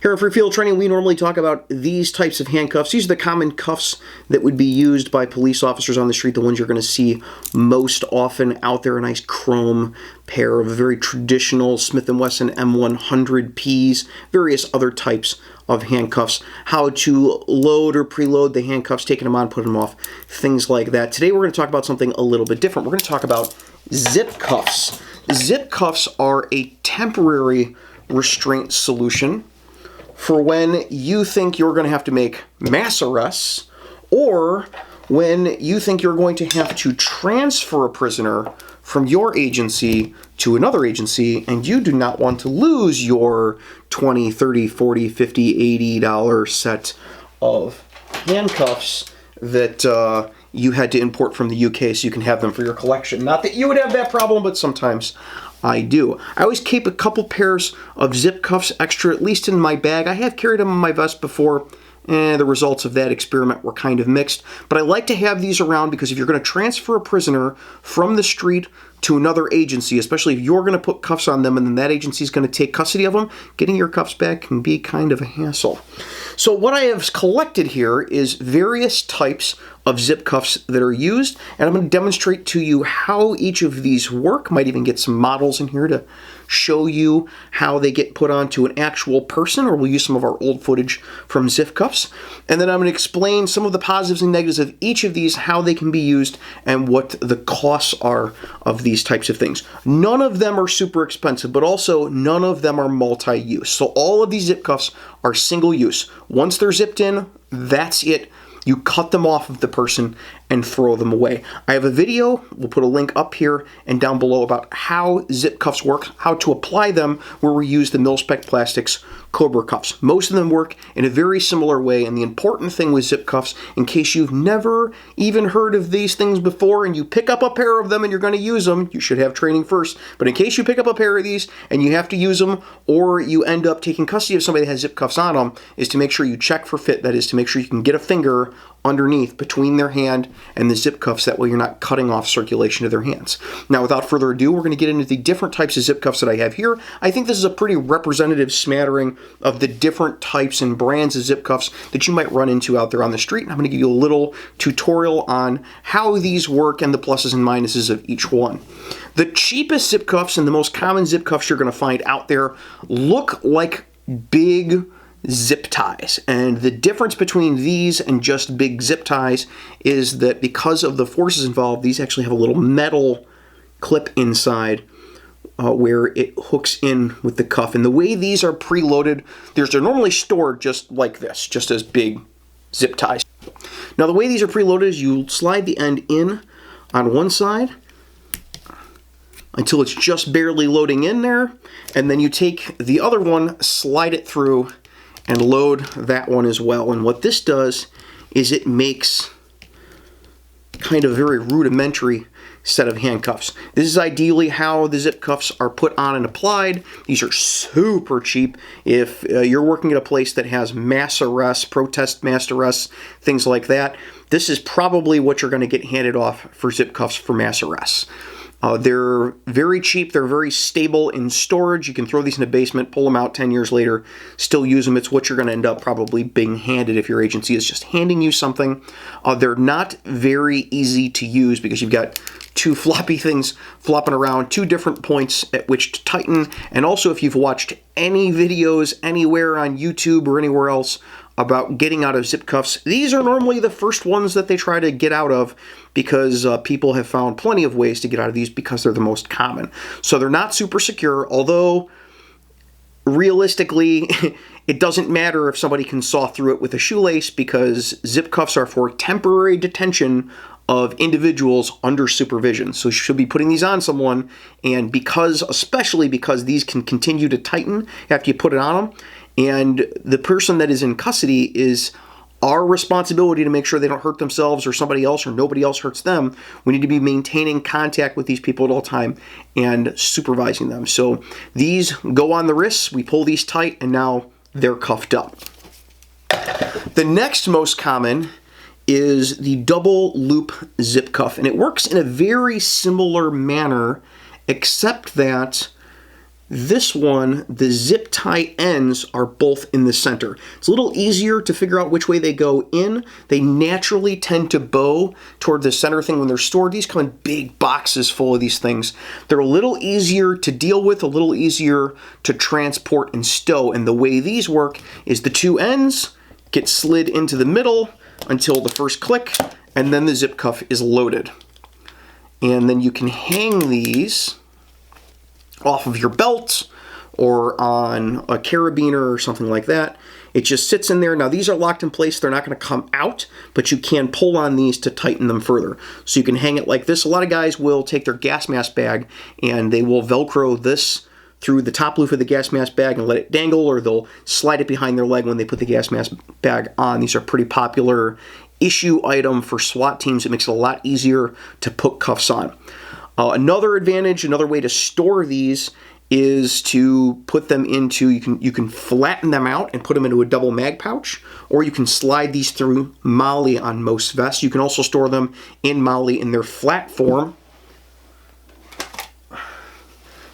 Here at Free Field Training, we normally talk about these types of handcuffs. These are the common cuffs that would be used by police officers on the street, the ones you're going to see most often out there. A nice chrome pair of very traditional Smith & Wesson M100Ps, various other types of handcuffs, how to load or preload the handcuffs, taking them on, putting them off, things like that. Today we're going to talk about something a little bit different. We're going to talk about zip cuffs. Zip cuffs are a temporary restraint solution for when you think you're going to have to make mass arrests, or when you think you're going to have to transfer a prisoner from your agency to another agency, and you do not want to lose your $20, $30, $40, $50, $80 set of handcuffs that you had to import from the UK so you can have them for your collection. Not that you would have that problem, but sometimes I do. I always keep a couple pairs of zip cuffs extra, at least in my bag. I have carried them in my vest before. The results of that experiment were kind of mixed. But I like to have these around because if you're going to transfer a prisoner from the street to another agency, especially if you're going to put cuffs on them and then that agency is going to take custody of them, getting your cuffs back can be kind of a hassle. So what I have collected here is various types of zip cuffs that are used, and I'm going to demonstrate to you how each of these work. Might even get some models in here to show you how they get put onto an actual person, or we'll use some of our old footage from zip cuffs. And then I'm going to explain some of the positives and negatives of each of these, how they can be used, and what the costs are of these types of things. None of them are super expensive, but also none of them are multi-use. So all of these zip cuffs are single use. Once they're zipped in, that's it. You cut them off of the person and throw them away. I have a video, we'll put a link up here and down below, about how zip cuffs work, how to apply them, where we use the Milspec Plastics Cobra cuffs. Most of them work in a very similar way, and the important thing with zip cuffs, in case you've never even heard of these things before and you pick up a pair of them and you're going to use them, you should have training first, but in case you pick up a pair of these and you have to use them, or you end up taking custody of somebody that has zip cuffs on them, is to make sure you check for fit. That is to make sure you can get a finger underneath between their hand and the zip cuffs. That way you're not cutting off circulation of their hands. Now, without further ado, we're going to get into the different types of zip cuffs that I have here. I think this is a pretty representative smattering of the different types and brands of zip cuffs that you might run into out there on the street. And I'm going to give you a little tutorial on how these work and the pluses and minuses of each one. The cheapest zip cuffs and the most common zip cuffs you're going to find out there look like big zip ties, and the difference between these and just big zip ties is that because of the forces involved, these actually have a little metal clip inside where it hooks in with the cuff. And the way these are preloaded, they're normally stored just like this, just as big zip ties. Now the way these are preloaded is you slide the end in on one side until it's just barely loading in there, and then you take the other one, slide it through, and load that one as well. And what this does is it makes kind of a very rudimentary set of handcuffs. This is ideally how the zip cuffs are put on and applied. These are super cheap. If you're working at a place that has mass arrests, protest mass arrests, things like that, this is probably what you're going to get handed off for zip cuffs for mass arrests. They're very cheap. They're very stable in storage. You can throw these in a basement, pull them out 10 years later, still use them. It's what you're going to end up probably being handed if your agency is just handing you something. They're not very easy to use because you've got two floppy things flopping around, two different points at which to tighten. And also, if you've watched any videos anywhere on YouTube or anywhere else about getting out of zip cuffs, these are normally the first ones that they try to get out of, because people have found plenty of ways to get out of these because they're the most common. So they're not super secure, although realistically it doesn't matter if somebody can saw through it with a shoelace, because zip cuffs are for temporary detention of individuals under supervision. So you should be putting these on someone, and especially because these can continue to tighten after you put it on them, and the person that is in custody is our responsibility to make sure they don't hurt themselves or somebody else, or nobody else hurts them. We need to be maintaining contact with these people at all time and supervising them. So these go on the wrists, we pull these tight, and now they're cuffed up. The next most common is the double loop zip cuff, and it works in a very similar manner, except that This one, the zip tie ends are both in the center. It's a little easier to figure out which way they go in. They naturally tend to bow toward the center thing when they're stored. These come in big boxes full of these things. They're a little easier to deal with, a little easier to transport and stow. And the way these work is the two ends get slid into the middle until the first click, and then the zip cuff is loaded. And then you can hang these off of your belt or on a carabiner or something like that. It just sits in there. Now these are locked in place. They're not going to come out, but you can pull on these to tighten them further. So you can hang it like this. A lot of guys will take their gas mask bag and they will Velcro this through the top loop of the gas mask bag and let it dangle, or they'll slide it behind their leg when they put the gas mask bag on. These are pretty popular issue item for SWAT teams. It makes it a lot easier to put cuffs on. Another advantage, another way to store these is to put them into, you can flatten them out and put them into a double mag pouch, or you can slide these through MOLLE on most vests. You can also store them in MOLLE in their flat form.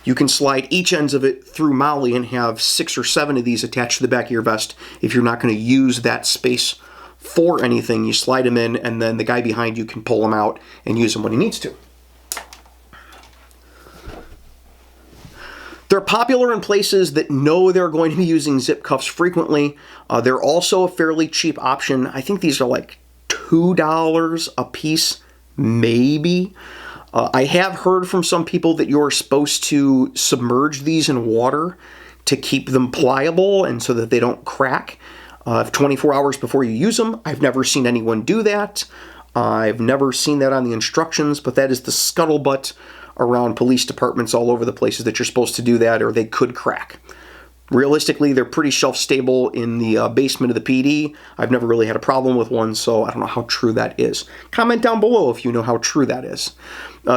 You can slide each ends of it through MOLLE and have 6 or 7 of these attached to the back of your vest. If you're not going to use that space for anything, you slide them in, and then the guy behind you can pull them out and use them when he needs to. They're popular in places that know they're going to be using zip cuffs frequently. They're also a fairly cheap option. I think these are like $2 a piece, maybe. I have heard from some people that you're supposed to submerge these in water to keep them pliable and so that they don't crack 24 hours before you use them. I've never seen anyone do that. I've never seen that on the instructions, but that is the scuttlebutt around police departments all over the places that you're supposed to do that, or they could crack. Realistically, they're pretty shelf-stable in the basement of the PD. I've never really had a problem with one, so I don't know how true that is. Comment down below if you know how true that is.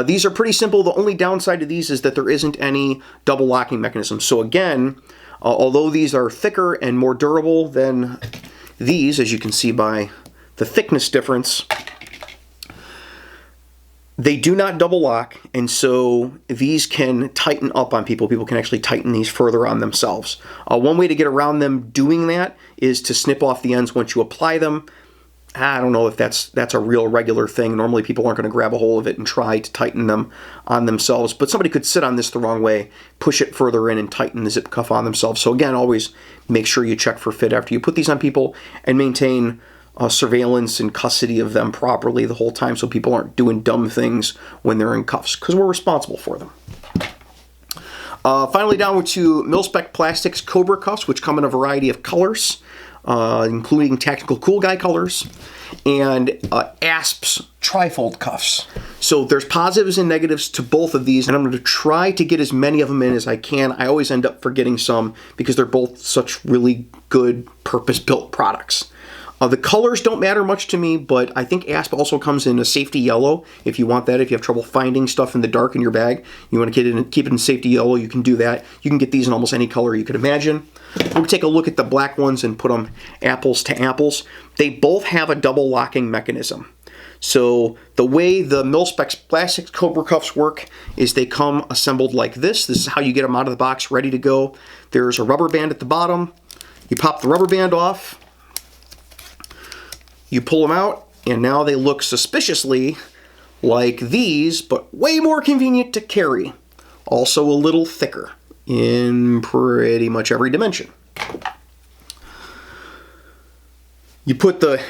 These are pretty simple. The only downside to these is that there isn't any double locking mechanism. So again, although these are thicker and more durable than these, as you can see by the thickness difference, they do not double lock, and so these can tighten up on people. People can actually tighten these further on themselves. One way to get around them doing that is to snip off the ends once you apply them. I don't know if that's a real regular thing. Normally people aren't going to grab a hold of it and try to tighten them on themselves, but somebody could sit on this the wrong way, push it further in, and tighten the zip cuff on themselves. So again, always make sure you check for fit after you put these on people, and maintain surveillance and custody of them properly the whole time so people aren't doing dumb things when they're in cuffs, because we're responsible for them. Finally, down to Milspec Plastics Cobra cuffs, which come in a variety of colors, including tactical cool guy colors, and ASP's trifold cuffs. So there's positives and negatives to both of these, and I'm going to try to get as many of them in as I can. I always end up forgetting some because they're both such really good purpose-built products. The colors don't matter much to me, but I think ASP also comes in a safety yellow. If you want that, if you have trouble finding stuff in the dark in your bag, you want to keep it in safety yellow, you can do that. You can get these in almost any color you could imagine. We'll take a look at the black ones and put them apples to apples. They both have a double locking mechanism. So the way the Milspec Plastics Cobra cuffs work is they come assembled like this. This is how you get them out of the box ready to go. There's a rubber band at the bottom. You pop the rubber band off. You pull them out, and now they look suspiciously like these, but way more convenient to carry. Also a little thicker in pretty much every dimension. You put the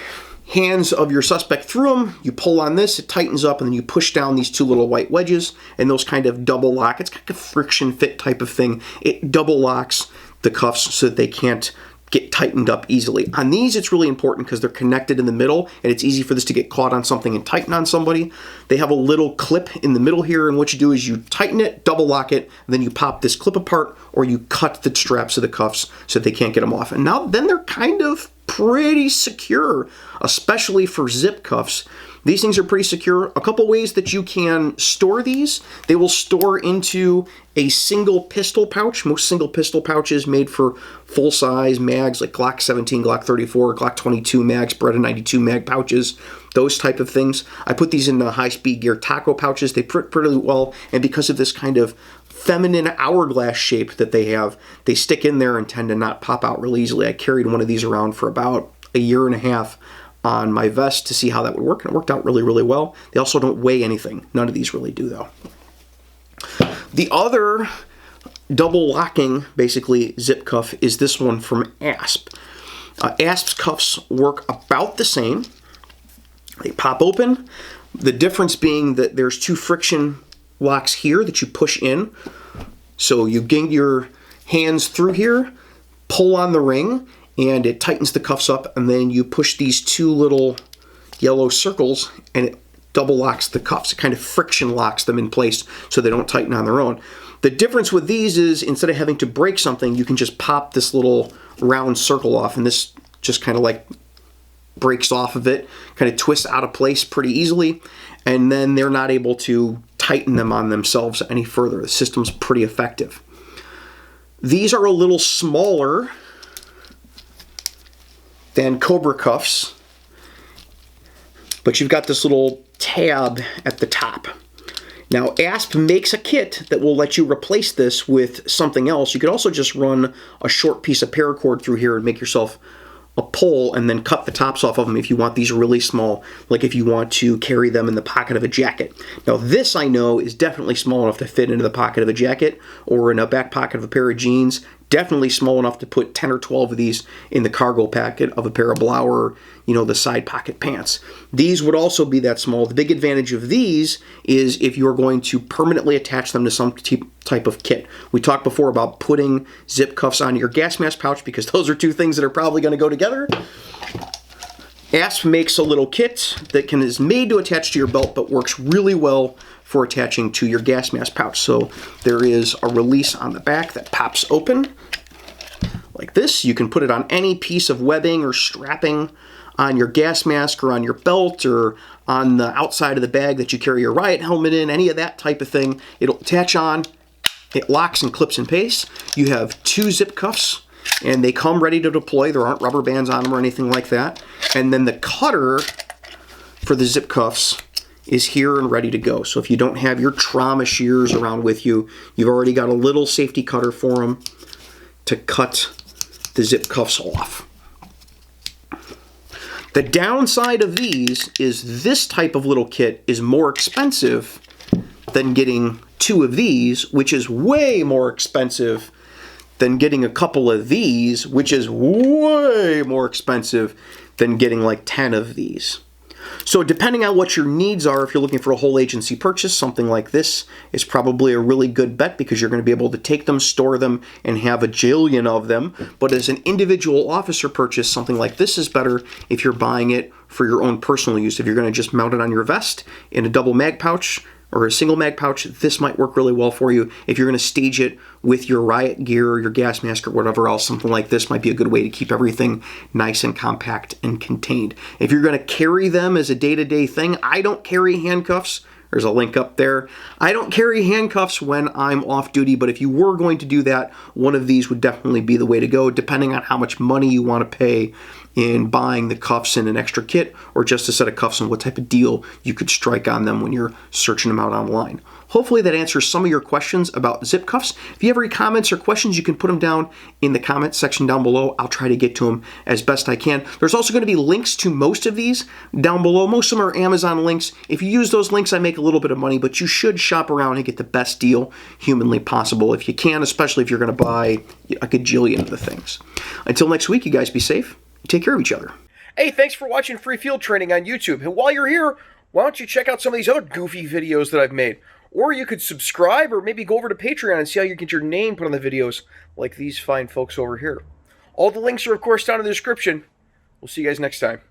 hands of your suspect through them, you pull on this, it tightens up, and then you push down these two little white wedges, and those kind of double lock. It's like a friction fit type of thing. It double locks the cuffs so that they can't get tightened up easily. On these, it's really important because they're connected in the middle, and it's easy for this to get caught on something and tighten on somebody. They have a little clip in the middle here, and what you do is you tighten it, double lock it, and then you pop this clip apart, or you cut the straps of the cuffs so that they can't get them off. And now then they're kind of pretty secure, especially for zip cuffs. These things are pretty secure. A couple ways that you can store these. They will store into a single pistol pouch. Most single pistol pouches made for full-size mags like Glock 17, Glock 34, Glock 22 mags, Beretta 92 mag pouches, those type of things. I put these in high-speed gear taco pouches. They fit pretty well, and because of this kind of feminine hourglass shape that they have. They stick in there and tend to not pop out real easily. I carried one of these around for about a year and a half on my vest to see how that would work, and it worked out really, really well. They also don't weigh anything. None of these really do, though. The other double locking, basically, zip cuff is this one from ASP. ASP's cuffs work about the same. They pop open. The difference being that there's 2 friction locks here that you push in. So you get your hands through here, pull on the ring, and it tightens the cuffs up, and then you push these 2 little yellow circles and it double locks the cuffs. It kind of friction locks them in place so they don't tighten on their own. The difference with these is instead of having to break something, you can just pop this little round circle off, and this just kind of like breaks off of it, kind of twists out of place pretty easily, and then they're not able to tighten them on themselves any further. The system's pretty effective. These are a little smaller than Cobra cuffs, but you've got this little tab at the top. Now, ASP makes a kit that will let you replace this with something else. You could also just run a short piece of paracord through here and make yourself a pole and then cut the tops off of them if you want these really small, like if you want to carry them in the pocket of a jacket. Now, this I know is definitely small enough to fit into the pocket of a jacket or in a back pocket of a pair of jeans. Definitely small enough to put 10 or 12 of these in the cargo pocket of a pair of blower, you know, the side pocket pants. These would also be that small. The big advantage of these is if you're going to permanently attach them to some type of kit. We talked before about putting zip cuffs on your gas mask pouch because those are 2 things that are probably going to go together. ASP makes a little kit that is made to attach to your belt but works really well for attaching to your gas mask pouch. So there is a release on the back that pops open like this. You can put it on any piece of webbing or strapping on your gas mask or on your belt or on the outside of the bag that you carry your riot helmet in, any of that type of thing. It'll attach on, it locks and clips in place. You have 2 zip cuffs and they come ready to deploy. There aren't rubber bands on them or anything like that. And then the cutter for the zip cuffs is here and ready to go. So if you don't have your trauma shears around with you, you've already got a little safety cutter for them to cut the zip cuffs off. The downside of these is this type of little kit is more expensive than getting 2 of these, which is way more expensive than getting a couple of these, which is way more expensive than getting like 10 of these. So depending on what your needs are, if you're looking for a whole agency purchase, something like this is probably a really good bet because you're going to be able to take them, store them, and have a jillion of them. But as an individual officer purchase, something like this is better if you're buying it for your own personal use. If you're going to just mount it on your vest in a double mag pouch or a single mag pouch, this might work really well for you. If you're going to stage it with your riot gear or your gas mask or whatever else, something like this might be a good way to keep everything nice and compact and contained. If you're going to carry them as a day-to-day thing, I don't carry handcuffs. There's a link up there. I don't carry handcuffs when I'm off duty, but if you were going to do that, one of these would definitely be the way to go, depending on how much money you want to pay in buying the cuffs in an extra kit or just a set of cuffs and what type of deal you could strike on them when you're searching them out online. Hopefully that answers some of your questions about zip cuffs. If you have any comments or questions, you can put them down in the comment section down below. I'll try to get to them as best I can. There's also going to be links to most of these down below. Most of them are Amazon links. If you use those links, I make a little bit of money, but you should shop around and get the best deal humanly possible if you can, especially if you're going to buy a gajillion of the things. Until next week, you guys be safe. Take care of each other. Hey, thanks for watching Free Field Training on YouTube. And while you're here, why don't you check out some of these other goofy videos that I've made? Or you could subscribe or maybe go over to Patreon and see how you get your name put on the videos like these fine folks over here. All the links are, of course, down in the description. We'll see you guys next time.